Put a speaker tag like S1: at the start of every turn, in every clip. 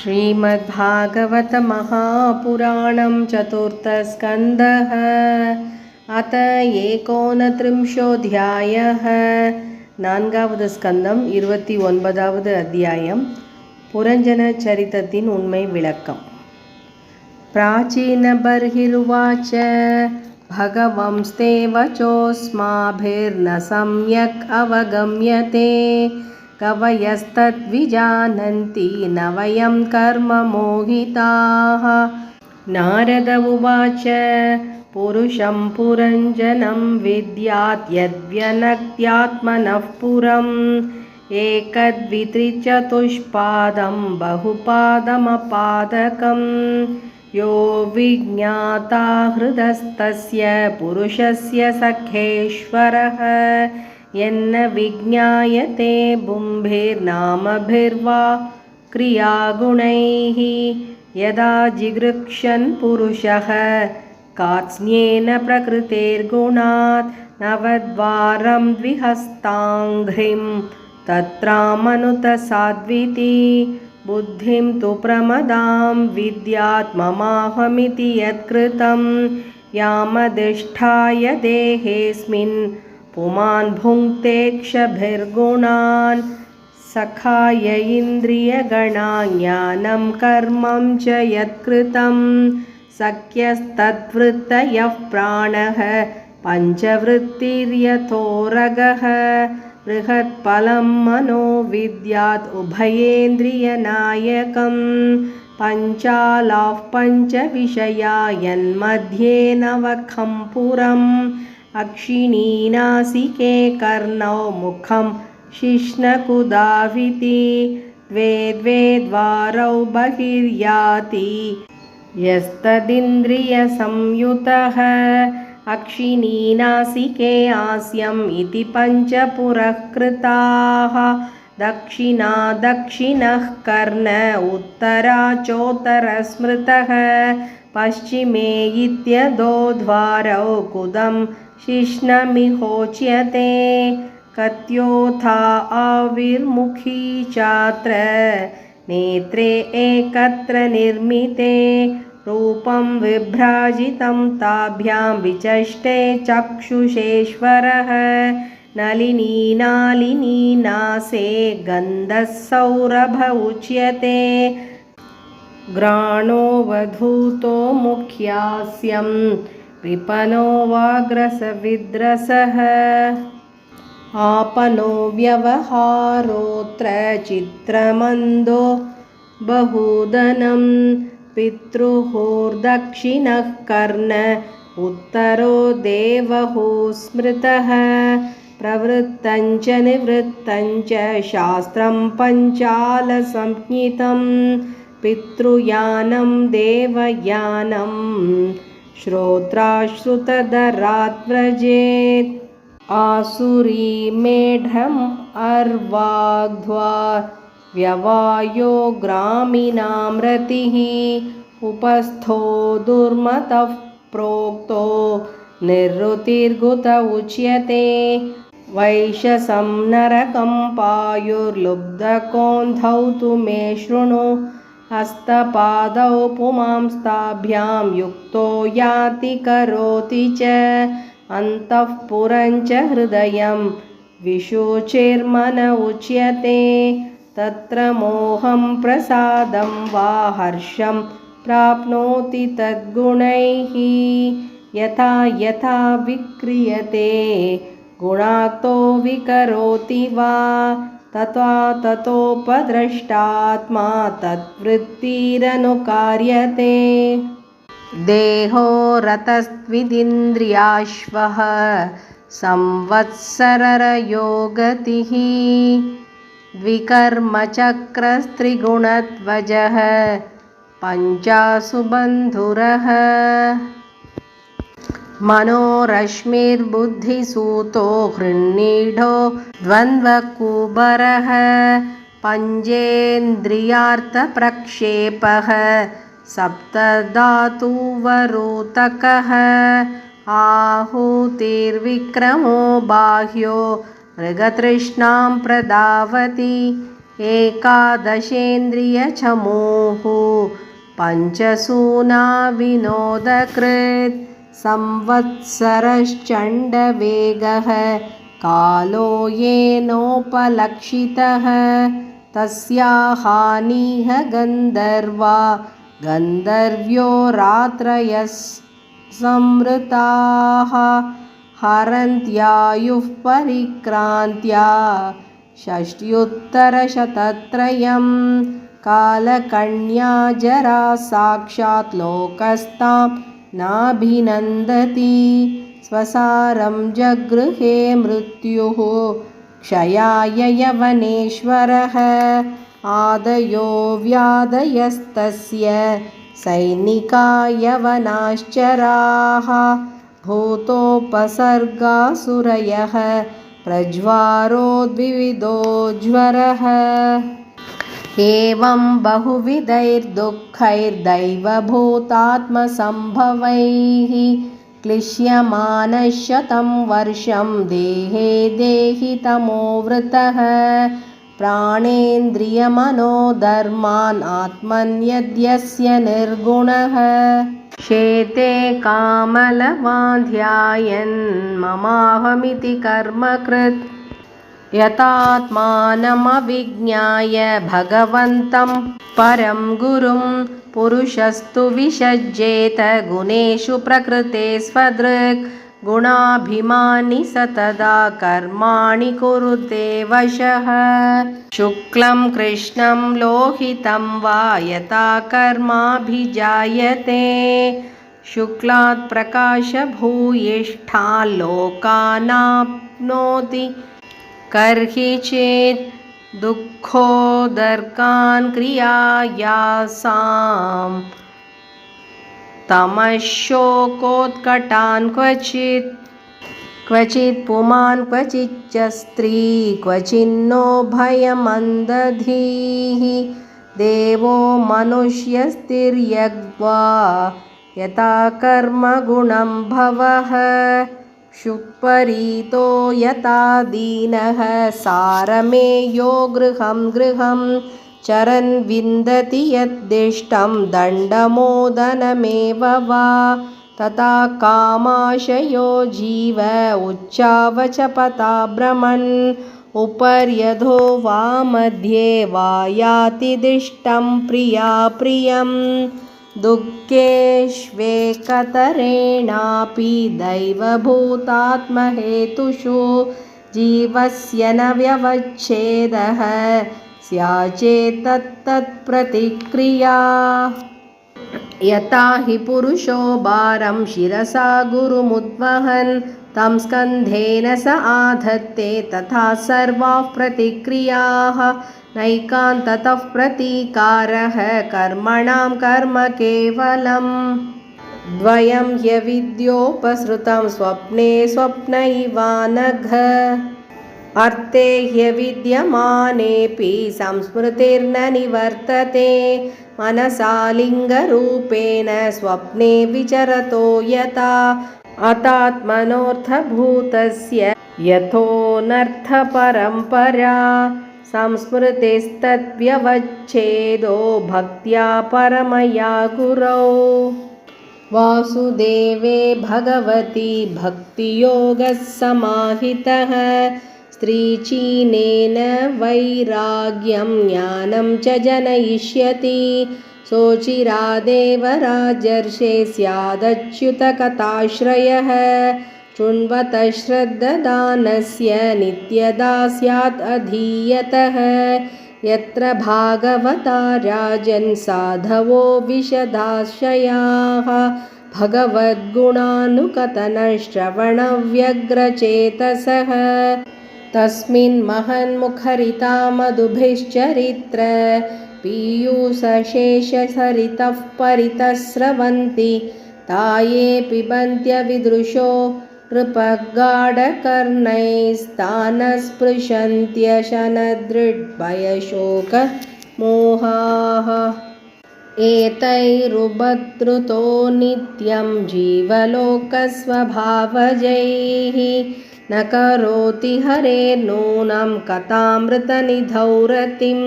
S1: श्रीमद्भागवत महापुराणं चतुर्थस्कन्धः अथ 39ोऽध्यायः நான்காவது ஸ்கந்தம் 29வது அத்தியாயம் புரஞ்சன சரிதத்தின் உண்மை விளக்கம். प्राचीनबर्हिरुवाच भगवंस्तेव चोऽस्माभिर्न सम्यक् अवगम्यते कवयस्तद्विजानन्ति न वयं कर्म मोहिताः. नारद उवाच पुरुषं पुरञ्जनं विद्यात् यद्व्यनक्त्यात्मनः पुरम् एकद्वित्रिचतुष्पादं बहुपादमपादकं यो विज्ञाता हृदस्तस्य पुरुषस्य सखेश्वरः यन्न विज्ञायते बुम्भिर्नामभिर्वा क्रियागुणैः यदा जिगृक्षन् पुरुषः कात्स्न्येन प्रकृतेर्गुणात् नवद्वारं द्विहस्ताङ्घ्रिं तत्रामनुतसाद्विति बुद्धिं तु प्रमदां विद्यात् ममाहमिति यत्कृतं यामधिष्ठाय देहेऽस्मिन् पुमान् भुङ्क्ते क्षभिर्गुणान् सखाय इन्द्रियगणा ज्ञानं कर्मं च यत्कृतं सख्यस्तद्वृत्तयः प्राणः पञ्चवृत्तिर्यथोरगः बृहत्फलं मनो विद्यात् उभयेन्द्रियनायकं पञ्चालाः पञ्चविषया यन्मध्ये नवखं पुरम् अक्षिणीनासिके कर्णौ मुखं शिश्नकुदाविति द्वे द्वे द्वारौ बहिर्याति यस्तदिन्द्रियसंयुतः अक्षिणीनासिके आस्यम् इति पञ्चपुरः कृताः दक्षिणा दक्षिणः कर्ण उत्तरा चोत्तरस्मृतः पश्चिमे इत्यदो द्वारौ कुदं शिश्नमिहोच्यते कत्योथा आविर्मुखी चात्र नेत्रे एकत्र निर्मिते रूपं विभ्राजितं ताभ्यां विचष्टे चक्षुषेश्वरः नलिनी नालिनी नासे गन्धः सौरभ उच्यते घ्राणो वधूतो मुख्यास्यं विपनो वाग्रसविद्रसः आपनो व्यवहारोऽत्र चित्रमन्दो बहुधनं पितृहोर्दक्षिणः कर्ण उत्तरो देवहो स्मृतः प्रवृत्तञ्च निवृत्तञ्च शास्त्रं पञ्चालसंज्ञितं पितृयानं देवयानं श्रोत्राश्रुतधरात् व्रजेत् आसुरीमेढम् अर्वाग्ध्वा व्यवायो ग्रामीणां रतिः उपस्थो दुर्मतः प्रोक्तो निर्वृतिर्गुत उच्यते वैशसं नरकं पायुर्लुब्धकोन्धौ तु मे शृणु हस्तपादौ पुमांस्ताभ्यां युक्तो याति करोति च अन्तःपुरञ्च हृदयं विशुचिर्मन उच्यते तत्र मोहं प्रसादं वा हर्षं प्राप्नोति तद्गुणैः यथा यथा विक्रियते गुणाक्तो विकरोति वा तथा ततोपद्रष्टात्मा तद्वृत्तिरनुकार्यते देहो रतस्त्विदिन्द्रियाश्वः संवत्सरयो गतिः द्विकर्मचक्रस्त्रिगुणध्वजः पञ्चासु बन्धुरः मनोरश्मिर्बुद्धिसूतो हृन्नीढो द्वन्द्वकुबरः पञ्चेन्द्रियार्थप्रक्षेपः सप्तधातुवरूतकः आहुतिर्विक्रमो बाह्यो मृगतृष्णां प्रधावति एकादशेन्द्रियचमूः पञ्चसूना विनोदकृत् संवत्सरश्चण्डवेगः कालो येनोपलक्षितः तस्याहानिह गन्धर्वा गन्धर्व्यो रात्रयः संवृताः हरन्त्यायुः परिक्रान्त्या षष्ट्युत्तरशतत्रयं कालकन्या जरा साक्षात् लोकस्तां नाभिनन्दति स्वसारं जगृहे मृत्युः क्षयाय यवनेश्वरः आदयो व्याधयस्तस्य सैनिका यवनाश्चराः भूतोपसर्गासुरयः प्रज्वारो द्विविधो ज्वरः एवं बहुविधैर्दुःखैर्दैवभूतात्मसम्भवैः क्लिश्यमानः शतं वर्षं देहे देहितमोवृतः प्राणेन्द्रियमनोधर्मान् आत्मन्यद्यस्य निर्गुणः शेते कामलवान् ध्यायन् ममाहमिति कर्मकृत् यतात्मानमविज्ञाय भगवन्तं परं गुरुं पुरुषस्तु विसज्जेत गुणेषु प्रकृते स्वदृक् गुणाभिमानी सतदा कर्माणि कुरुते वशः शुक्लं कृष्णं लोहितं वा यथा कर्माभिजायते शुक्लात् प्रकाशभूयिष्ठान् लोकानाप्नोति कर्हि चेत् दुःखोदर्कान् क्रियायासां तमःशोकोत्कटान् क्वचित् पुमान् क्वचिच्च स्त्री क्वचिन्नो भयमन्दधीः देवो मनुष्यस्तिर्यग्वा यथा कर्मगुणं भवः क्षुत्परीतो यथा दीनः सारमेयो गृहं गृहं चरन् विन्दति यद्दिष्टं दण्डमोदनमेव वा तथा कामाशयो जीव उच्चावचपता भ्रमन् उपर्यधो वा मध्ये वा याति दिष्टं प्रियाप्रियं दुःखेष्वेकतरेणापि दैवभूतात्महेतुषु जीवस्य न व्यवच्छेदः स्याचेत्तत्प्रतिक्रिया यथा हि पुरुषो भारं शिरसा गुरुमुद्वहन् तं स्कन्धेन स आधत्ते तथा सर्वाः प्रतिक्रियाः नैकान्ततः प्रतीकारः कर्मणां कर्म केवलम् द्वयं ह्यविद्योपसृतं स्वप्ने स्वप्नैवानघ अर्थे ह्यविद्यमानेऽपि संस्मृतिर्न निवर्तते मनसा लिङ्गरूपेण स्वप्ने विचरतो यथा अतात्मनोऽर्थभूतस्य यथोऽनर्थपरम्परा संस्मृतिस्तद्व्यवच्छेदो भक्त्या परमया गुरौ वासुदेवे भगवती भक्तियोगः समाहितः स्त्रीचीनेन वैराग्यं ज्ञानं च जनयिष्यति सोचिरादेव राजर्षे स्यादच्युतकथाश्रयः शृण्वतः श्रद्धादानस्य नित्यदा स्यात् अधीयतः यत्र भागवता राजन् साधवो विशदाशयाः भगवद्गुणानुकथनश्रवणव्यग्रचेतसः तस्मिन् महन्मुखरिता मधुभिश्चरित्र पीयूषशेषसरितः परितः स्रवन्ति ताये पिबन्त्यविदृशो नृपगाढकर्णैस्तानस्पृशन्त्यशनदृड्भयशोकमोहाः एतैरुपद्रुतो नित्यं जीवलोकस्वभावजैः न करोति हरेर्नूनं कथामृतनिधौ रतिं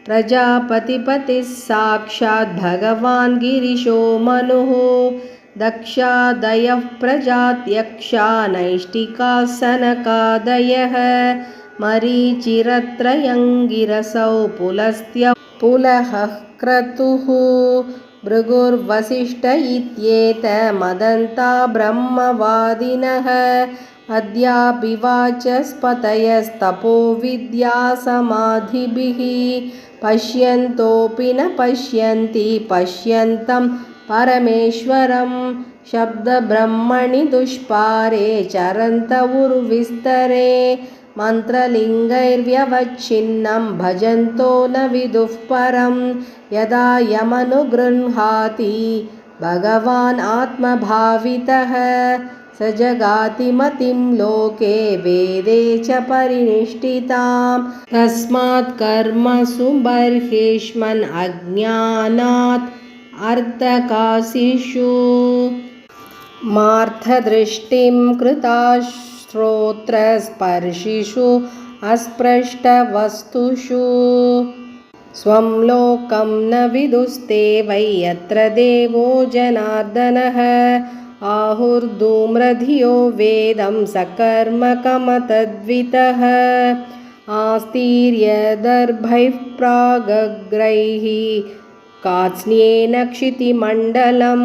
S1: प्रजापतिपतिः साक्षात् भगवान् गिरिशो मनुः दक्षादयः प्रजात्यक्षा नैष्टिकाः सनकादयः मरीचिरत्रयङ्गिरसौ पुलस्त्य पुलहः क्रतुः भृगुर्वसिष्ठ इत्येतमदन्ता ब्रह्मवादिनः अद्यापि वाचस्पतयस्तपो विद्यासमाधिभिः पश्यन्तोऽपि न पश्यन्ति पश्यन्तं परमेश्वरं शब्दब्रह्मणि दुष्पारे चरन्त उर्विस्तरे मन्त्रलिङ्गैर्व्यवच्छिन्नं भजन्तो न विदुः परं यदा यमनुगृह्णाति भगवान् आत्मभावितः स जगाति मतिं लोके वेदे च परिनिष्ठितां तस्मात् कर्मसु बर्हिष्मन् अज्ञानात् अर्थकाशिषु मार्थदृष्टिं कृताश्रोत्रस्पर्शिषु अस्पृष्टवस्तुषु स्वं लोकं न विदुस्ते वै यत्र देवो जनार्दनः आहुर्धूम्रधियो वेदं सकर्मकमतद्वितः आस्तीर्यदर्भैः प्रागग्रैः कात्स्न्येन क्षितिमण्डलं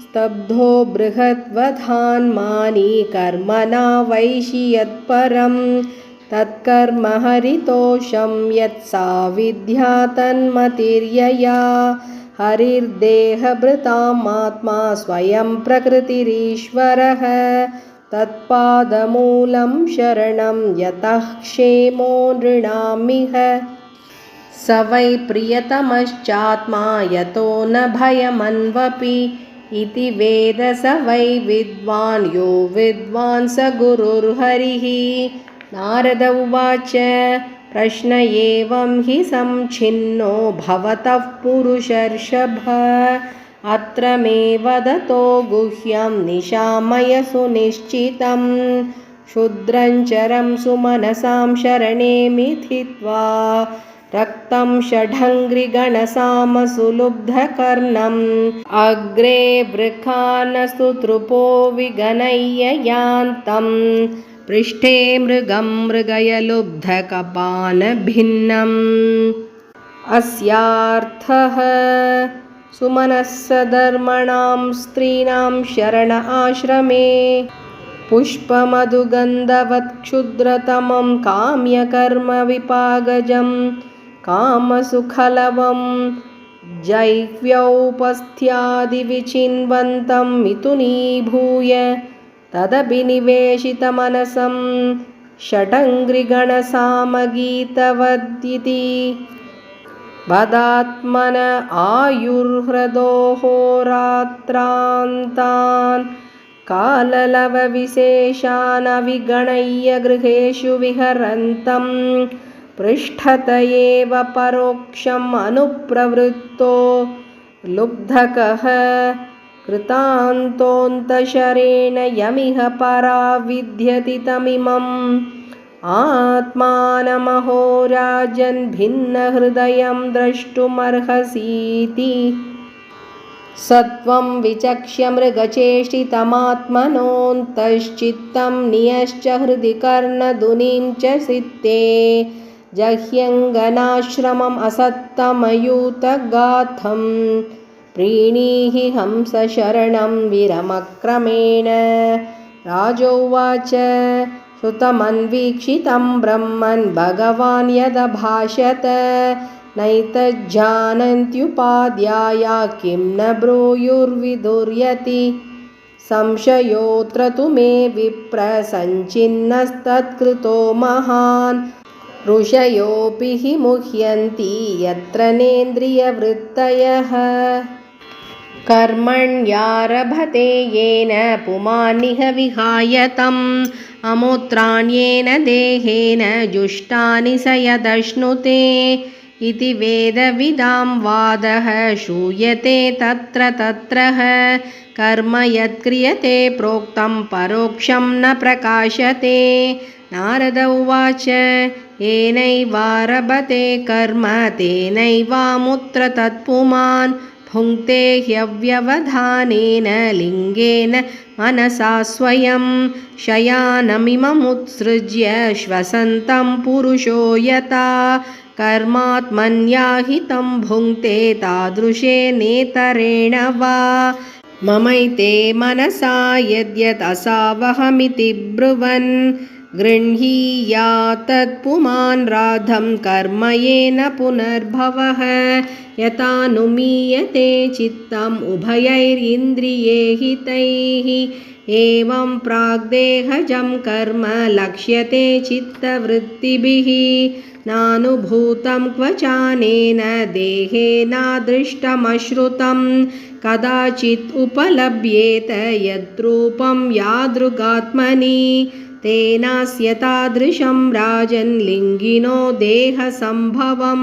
S1: स्तब्धो बृहद्वधान्मानि कर्मणा वैशि यत्परं तत्कर्म हरितोषं यत्सा विद्या तन्मतिर्यया हरिर्देहभृतामात्मा स्वयं प्रकृतिरीश्वरः तत्पादमूलं शरणं यतः क्षेमो नृणामिह स वै प्रियतमश्चात्मा यतो न भयमन्वपि इति वेद स वै विद्वान् यो विद्वान् स गुरुर्हरिः नारद उवाच प्रश्न एवं हि संच्छिन्नो भवतः पुरुषर्षभ अत्र मे वदतो गुह्यं निशामय सुनिश्चितं क्षुद्रञ्चरं सुमनसां शरणे मिथित्वा रक्तं षडङ्घ्रिगणसामसुलुब्धकर्णम् अग्रे वृखानस्तुतृपो विगणय्य यान्तं पृष्ठे मृगं मृगयलुब्धकपानभिन्नम् अस्यार्थः सुमनस्सधर्मणां स्त्रीणां शरण आश्रमे पुष्पमधुगन्धवत्क्षुद्रतमं काम्यकर्मविपागजं कामसुखलवं जैव्यौपस्थ्यादिविचिन्वन्तं मिथुनीभूय तदपि निवेशितमनसं षडङ्घ्रिगणसामगीतवद्इति वदात्मन आयुर्हृदोहोरात्रान्तान् काललवविशेषान् अविगणय्य गृहेषु विहरन्तं पृष्ठत एव परोक्षम् अनुप्रवृत्तो लुब्धकः कृतान्तोऽन्तशरेण यमिह परा विद्यति तमिमम् आत्मानमहो राजन् भिन्नहृदयं द्रष्टुमर्हसीति सत्वं विचक्ष्य मृगचेष्टितमात्मनोऽन्तश्चित्तं नियश्च हृदि कर्णधुनीं च सित्ते जह्यङ्गनाश्रमम् असत्तमयूतगाथं प्रीणीहि हंसशरणं विरमक्रमेण राजोवाच श्रुतमन्वीक्षितं ब्रह्मन् भगवान् यदभाषत नैतज्जानन्त्युपाध्याया किं न ब्रूयुर्विदुर्यति संशयोऽत्र तु मे विप्र सञ्चिन्नस्तत्कृतो महान् ऋषयोऽपि हि मुह्यन्ति यत्र नेन्द्रियवृत्तयः कर्मण्यारभते येन पुमानिह विहाय तम् अमूत्राण्येन देहेन जुष्टानि स यदश्नुते इति वेदविदां वादः श्रूयते तत्र तत्रः कर्म यत्क्रियते प्रोक्तं परोक्षं न प्रकाशते। नारद उवाच येनैवारभते कर्म तेनैवामुत्र तत्पुमान् भुङ्क्ते ह्यव्यवधानेन लिङ्गेन मनसा स्वयं शयानमिममुत्सृज्य श्वसन्तं पुरुषो यथा कर्मात्मन्याहितं भुङ्क्ते तादृशेनेतरेण वा ममैते मनसा यद्यदसावहमिति ब्रुवन् गृह्णीयात् तत्पुमान् राधं कर्म येन पुनर्भवः यथानुमीयते चित्तम् उभयैरिन्द्रियैहितैः एवं प्राग्देहजं कर्म लक्ष्यते चित्तवृत्तिभिः नानुभूतं क्वचानेन देहेनादृष्टमश्रुतं कदाचित् उपलभ्येत यद्रूपं यादृगात्मनि तेनास्य तादृशं राजन् लिङ्गिनो देहसम्भवं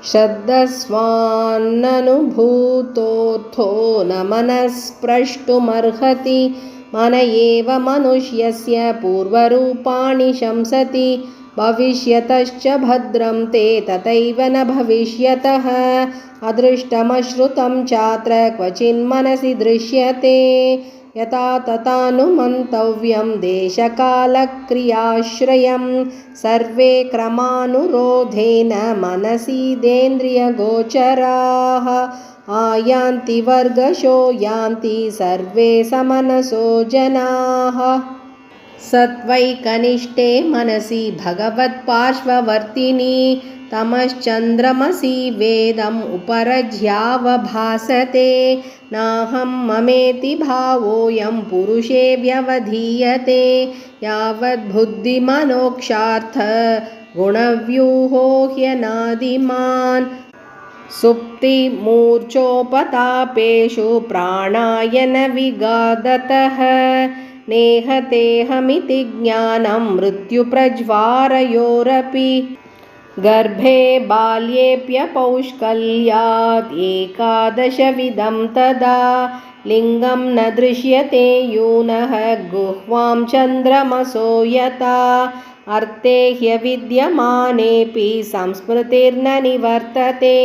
S1: श्रद्धस्वान्ननुभूतोऽर्थो न मनस्प्रष्टुमर्हति मन एव मनुष्यस्य पूर्वरूपाणि शंसति भविष्यतश्च भद्रं ते तथैव न भविष्यतः अदृष्टमश्रुतं चात्र क्वचिन्मनसि दृश्यते यथा तथानुमन्तव्यं देशकालक्रियाश्रयं सर्वे क्रमानुरोधेन मनसीदेन्द्रियगोचराः आयान्ति वर्गशो यान्ति सर्वे समनसो जनाः सत्वैकनिष्ठे मनसि भगवत्पार्श्ववर्तिनि तमश्चन्द्रमसि वेदम् उपरज्यावभासते नाहं ममेति भावोऽयं पुरुषे व्यवधीयते यावद्बुद्धिमनोक्षार्थ गुणव्यूहो ह्यनादिमान् सुप्तिमूर्छोपतापेषु प्राणायनविगादतः नेहतेऽहमिति ज्ञानं मृत्युप्रज्वारयोरपि गर्भे बाल्येऽप्यपौष्कल्यात् एकादशविधं तदा लिङ्गं न दृश्यते यूनः गुह्वां चन्द्रमसो यथा अर्थे ह्यविद्यमानेऽपि संस्मृतिर्न निवर्तते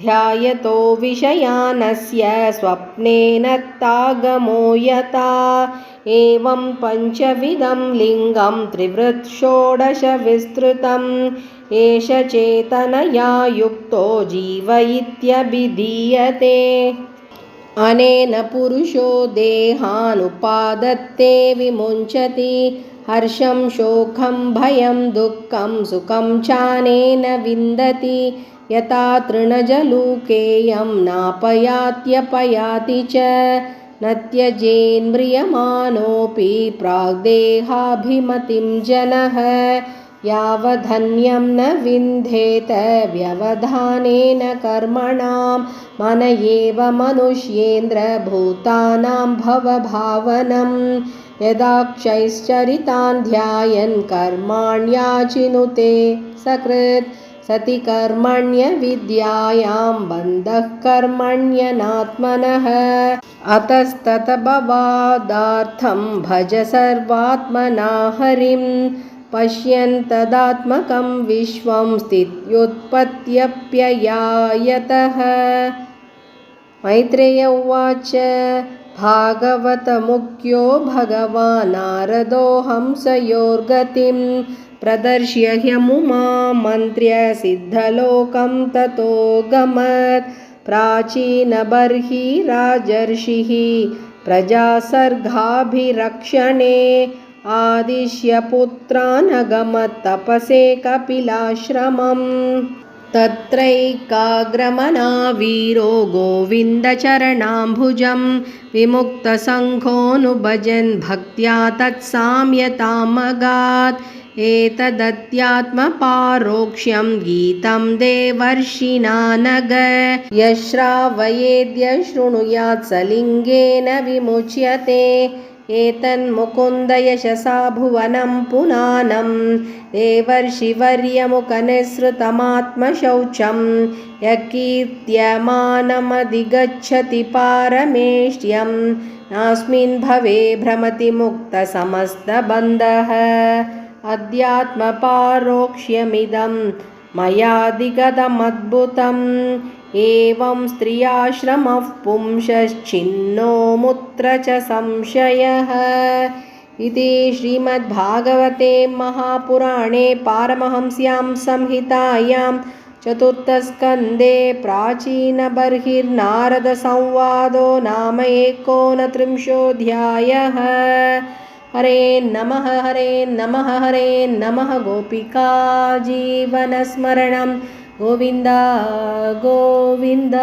S1: ध्यायतो विषयानस्य स्वप्नेन तागमो यथा एवं पञ्चविधं लिङ्गं त्रिवृत् षोडश विस्तृतम् एष चेतनया युक्तो जीव इत्यभिधीयते अनेन पुरुषो देहानुपादत्ते विमुञ्चति हर्षं शोकं भयं दुःखं सुखं चानेन विन्दति यथा तृणजलूकेयं नापयात्यपयाति च न त्यजेन्म्रियमाणोऽपि प्राग्देहाभिमतिं जनः यावधन्यं न विन्धेत व्यवधानेन कर्मणां मन एव मनुष्येन्द्रभूतानां भवभावनं यदाक्षैश्चरितान् ध्यायन् कर्माण्याचिनुते सकृत् सति कर्मण्यविद्यायां बन्धः कर्मण्यनात्मनः अतस्ततभवादार्थं भज सर्वात्मना हरिं पश्यन् तदात्मकं विश्वं स्थित्युत्पत्त्यप्ययायतः मैत्रेय उवाच भागवतमुख्यो भगवान् नारदो हंसयोर्गतिं प्रदर्श्य ह्यमुमामन्त्र्य सिद्धलोकं ततो गमत् प्राचीनबर्हिराजर्षिः प्रजासर्गाभिरक्षणे आदिश्य पुत्रानगमत् तपसे कपिलाश्रमम् तत्रैकाग्रमना वीरो गोविन्दचरणाम्भुजं विमुक्तसङ्घोऽनुभजन् भक्त्या तत्साम्यतामगात् एतदत्यात्मपारोक्ष्यं गीतं देवर्षिणा नग यश्रावयेद्य शृणुयात् स लिङ्गेन विमुच्यते एतन्मुकुन्द यशसा भुवनं पुनानं देवर्षिवर्यमुखनिःसृतमात्मशौचं यकीर्त्यमानमधिगच्छति पारमेष्ट्यं नास्मिन् भवे भ्रमति मुक्तसमस्तबन्धः अध्यात्मपारोक्ष्यमिदं मयाधिगतमद्भुतम् एवं स्त्रियाश्रमः पुंसश्चिन्नो मुत्र च संशयः इति श्रीमद्भागवते महापुराणे पारमहंस्यां संहितायां चतुर्थस्कन्धे प्राचीनबर्हिर्नारदसंवादो नाम 39. हरे नमः हरे नमः हरे नमः। गोपिका जीवनस्मरणं गोविन्द गोविन्द।